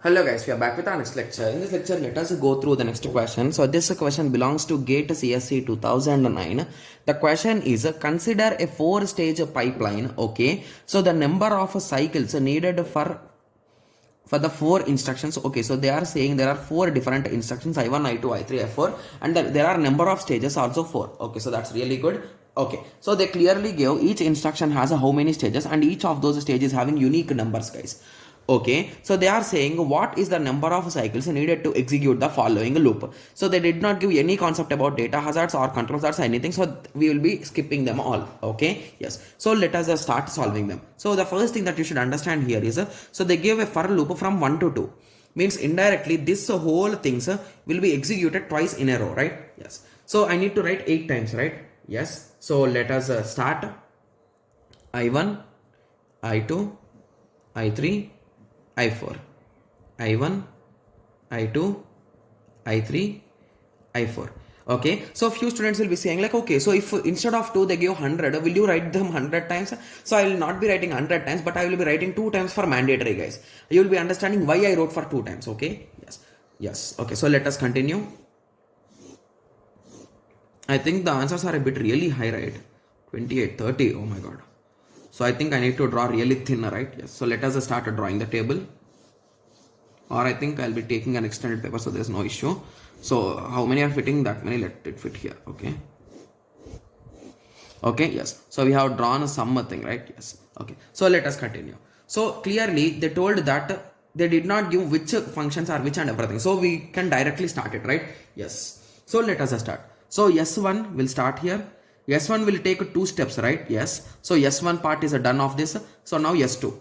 Hello guys, we are back with our next lecture. In this lecture, let us go through the next question. So this question belongs to GATE CSE 2009. The question is, consider a 4-stage pipeline. Okay, so the number of cycles needed for the 4 instructions. Okay, so they are saying there are 4 different instructions, I1, I2, I3, I4, and there are number of stages also 4. Okay, so that's really good. Okay, so they clearly gave each instruction has how many stages, and each of those stages having unique numbers, guys. Okay, so they are saying what is the number of cycles needed to execute the following loop. So they did not give any concept about data hazards or control hazards or anything, so we will be skipping them all. Okay, yes, so let us start solving them. So the first thing that you should understand here is, so they give a for loop from 1 to 2, means indirectly this whole things will be executed twice in a row, right? Yes, so I need to write 8 times, right? Yes, so let us start. I1, I2, I3, I4, I1, I2, I3, I4. Okay, so few students will be saying like, okay, so if instead of 2 they give 100, will you write them 100 times? So I will not be writing 100 times, but I will be writing 2 times for mandatory, guys. You will be understanding why I wrote for 2 times. Okay, yes. Okay, so let us continue. I think the answers are a bit really high, right? 28, 30, oh my god. So I think I need to draw really thin, right? Yes. So let us start drawing the table. Or I think I'll be taking an extended paper, so there's no issue. So how many are fitting? That many, let it fit here. Okay. Okay, yes. So we have drawn something, right? Yes. Okay. So let us continue. So clearly they told that they did not give which functions are which and everything. So we can directly start it, right? Yes. So let us start. So S1 will start here. S1 will take 2 steps, right? Yes. So S1 part is done of this. So now S2.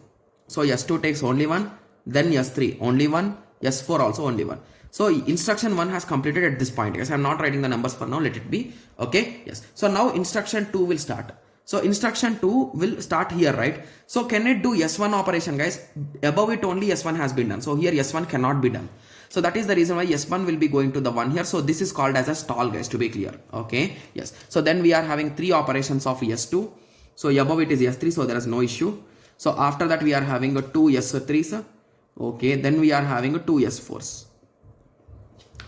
So S2 takes only 1. Then S3 only 1. S4 also only 1. So instruction 1 has completed at this point. Yes, I'm not writing the numbers for now. Let it be. Okay. Yes. So now instruction 2 will start. So instruction 2 will start here, right? So can it do S1 operation, guys? Above it only S1 has been done. So here S1 cannot be done. So that is the reason why S1 will be going to the 1 here. So this is called as a stall, guys, to be clear. Okay. Yes. So then we are having 3 operations of S2. So above it is S3. So there is no issue. So after that we are having a 2 S3s. Okay. Then we are having a 2 S4s.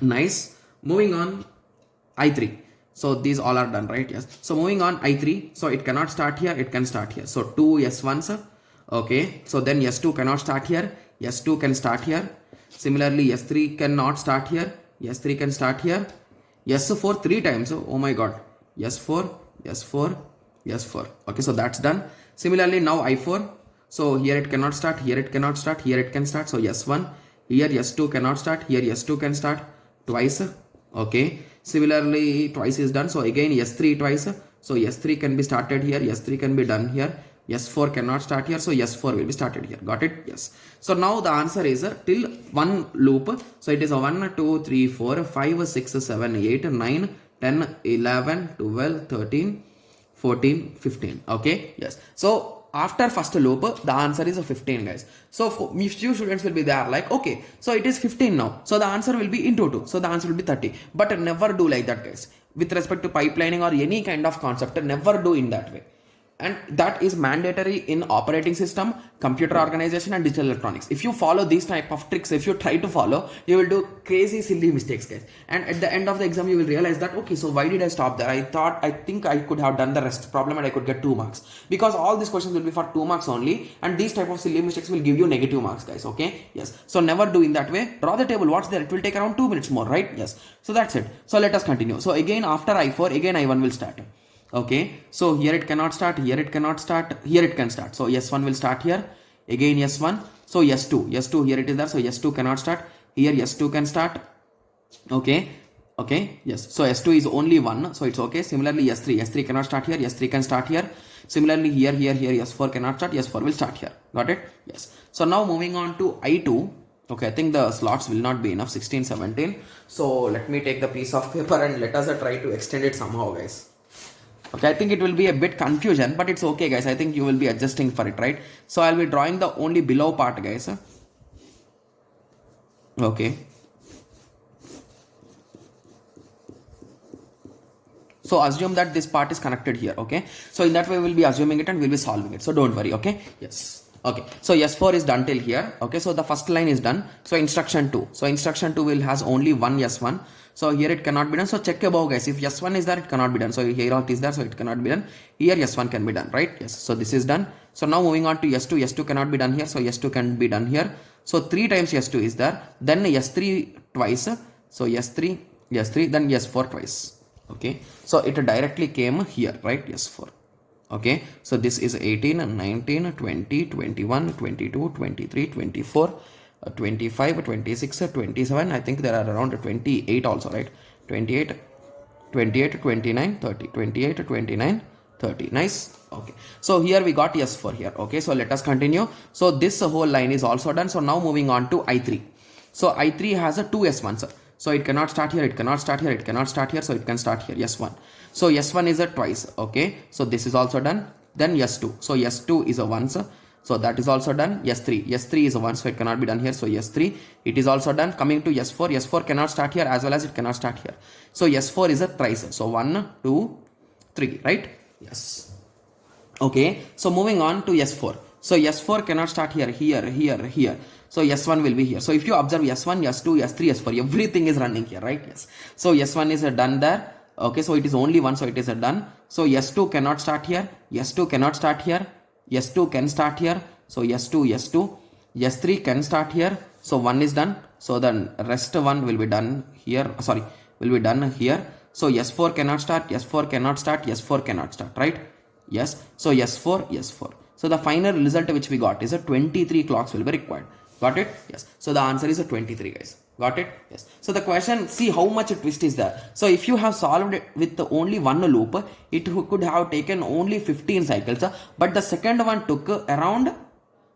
Nice. Moving on, I3. So these all are done, right? Yes. So moving on, I3. So it cannot start here. It can start here. So 2 S1s. Okay. So then S2 cannot start here. S2 can start here. Similarly, S3 cannot start here. S3 can start here. S4 3 times. Oh my god. S4, S4, S4. Okay. So that's done. Similarly, now I4. So here it cannot start. Here it cannot start. Here it can start. So S1. Here S2 cannot start. Here S2 can start twice. Okay. Similarly, twice is done. So again S3 twice. So S3 can be started here. S3 can be done here. S4 cannot start here. So S4 will be started here. Got it? Yes. So now the answer is till 1 loop. So it is a 1, 2, 3, 4, 5, 6, 7, 8, 9, 10, 11, 12, 13, 14, 15. Okay. Yes. So after first loop, the answer is 15, guys. So few students will be there like, okay, so it is 15 now. So the answer will be into 2. So the answer will be 30. But never do like that, guys. With respect to pipelining or any kind of concept, never do in that way. And that is mandatory in operating system, computer organization and digital electronics. If you follow these type of tricks, if you try to follow, you will do crazy silly mistakes, guys. And at the end of the exam, you will realize that, okay, so why did I stop there? I think I could have done the rest problem and I could get 2 marks. Because all these questions will be for 2 marks only. And these type of silly mistakes will give you negative marks, guys. Okay. Yes. So never do in that way. Draw the table. What's there? It will take around 2 minutes more, right? Yes. So that's it. So let us continue. So again, after I4, again I1 will start. Okay, so here it cannot start, here it cannot start, here it can start. So S1 will start here, again S1. So S2 here it is there. So S2 cannot start, here S2 can start. Okay, yes. So S2 is only 1, so it's okay. Similarly S3 cannot start here, S3 can start here. Similarly here S4 cannot start, S4 will start here. Got it? Yes. So now moving on to I2. Okay, I think the slots will not be enough, 16, 17. So let me take the piece of paper and let us try to extend it somehow, guys. Okay, I think it will be a bit confusion, but it's okay, guys. I think you will be adjusting for it, right? So I'll be drawing the only below part, guys. Okay. So assume that this part is connected here, okay? So in that way, we'll be assuming it and we'll be solving it. So don't worry, okay? Yes. Okay, so S4 is done till here. Okay, so the first line is done. So instruction 2. So instruction 2 will has only one S1. So here it cannot be done. So check above, guys. If S1 is there, it cannot be done. So here it is there, so it cannot be done. Here S1 can be done, right? Yes. So this is done. So now moving on to S2. S2 cannot be done here. So S2 can be done here. So 3 times S2 is there. Then S3 twice. So S3, S3, then S4 twice. Okay. So it directly came here, right? S4. Okay, so this is 18, 19, 20, 21, 22, 23, 24, 25, 26, 27. I think there are around 28 also, right? 28, 28, 29, 30, 28, 29, 30. Nice. Okay, so here we got S4 here. Okay, so let us continue. So this whole line is also done. So now moving on to I3. So I3 has a 2 S1s. So it cannot start here, it cannot start here, it cannot start here, so it can start here, S1. So S1 is a twice, okay. So this is also done. Then S2. So S2 is a once. So that is also done. S3. S3 is a once, so it cannot be done here. So S3, it is also done. Coming to S4. S4 cannot start here as well as it cannot start here. So S4 is a thrice. So 1, 2, 3, right? Yes. Okay. So moving on to S4. So S4 cannot start here, here. So S1 will be here. So if you observe S1, S2, S3, S4, everything is running here, right? Yes. So S1 is done there. Okay, so it is only one, so it is done. So S2 cannot start here. S2 cannot start here. S2 can start here. So S2. S3 can start here. So 1 is done. So then rest 1 will be done here. Sorry, will be done here. So S4 cannot start. S4 cannot start. S4 cannot start, right? Yes. So S4. So the final result which we got is a 23 clocks will be required. Got it? Yes. So the answer is a 23, guys. Got it? Yes. So the question, see how much a twist is there. So if you have solved it with only one loop, it could have taken only 15 cycles. But the second one took around,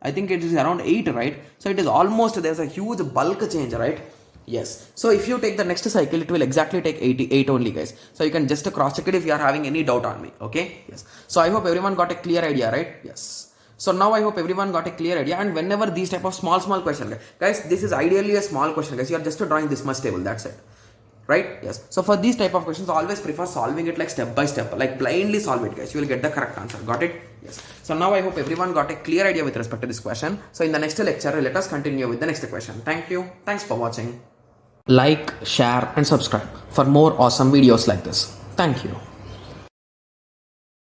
I think it is around 8, right? So it is almost, there's a huge bulk change, right? Yes. So if you take the next cycle, it will exactly take 88 only, guys. So you can just cross check it if you are having any doubt on me. Okay? Yes. So I hope everyone got a clear idea, right? Yes. So now I hope everyone got a clear idea, and whenever these type of small questions, guys, this is ideally a small question, guys. You are just drawing this much table, that's it, right? Yes. So for these type of questions, always prefer solving it like step by step, like blindly solve it, guys. You will get the correct answer. Got it? Yes. So now I hope everyone got a clear idea with respect to this question. So in the next lecture, let us continue with the next question. Thank you. Thanks for watching. Like, share, and subscribe for more awesome videos like this. Thank you.